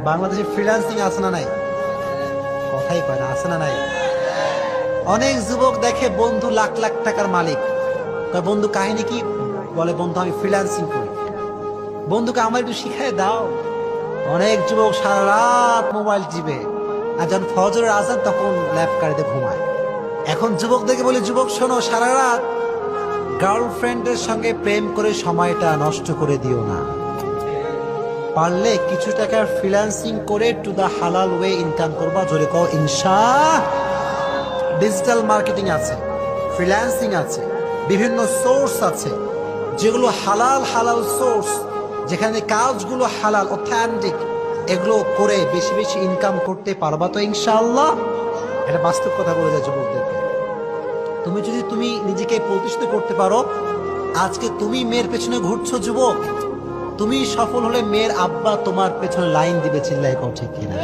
বাংলাদেশে ফ্রিল্যান্সিং আছে না নাই? কথাই কয় না, আছে না নাই? অনেক যুবক দেখে বন্ধু লাখ লাখ টাকার মালিক, কয় বন্ধু কাহিনী কি? বলে বন্ধু আমি ফ্রিল্যান্সিং করি। বন্ধুকে আমার একটু শিখাই দাও। অনেক যুবক সারা রাত মোবাইল টিপে, আর যখন ফজরের আজান তখন ল্যাপ কারিতে ঘুমায়। এখন যুবকদেরকে বলি, যুবক শোনো, সারা রাত গার্লফ্রেন্ডের সঙ্গে প্রেম করে সময়টা নষ্ট করে দিও না। পারলে কিছু টাকার ফ্রিল্যান্সিং করে টু দা হালাল ওয়ে ইনকাম করবা। জোরে কও ইনশাআল্লাহ। ডিজিটাল মার্কেটিং আছে, ফ্রিল্যান্সিং আছে, বিভিন্ন সোর্স আছে যেগুলো হালাল হালাল সোর্স, যেখানে কাজগুলো হালাল অথেন্টিক, এগুলো করে বেশি বেশি ইনকাম করতে পারবা তো ইনশাআল্লাহ। এটা বাস্তব কথা বলে যায় যুবকদেরকে। তুমি নিজেকে প্রতিষ্ঠিত করতে পারো। আজকে তুমি মেয়ের পেছনে ঘুরছো যুবক, তুমি সফল হলে মেয়ের আব্বা তোমার পেছনে লাইন দিবে, চিল্লাই কও ঠিক কিনা?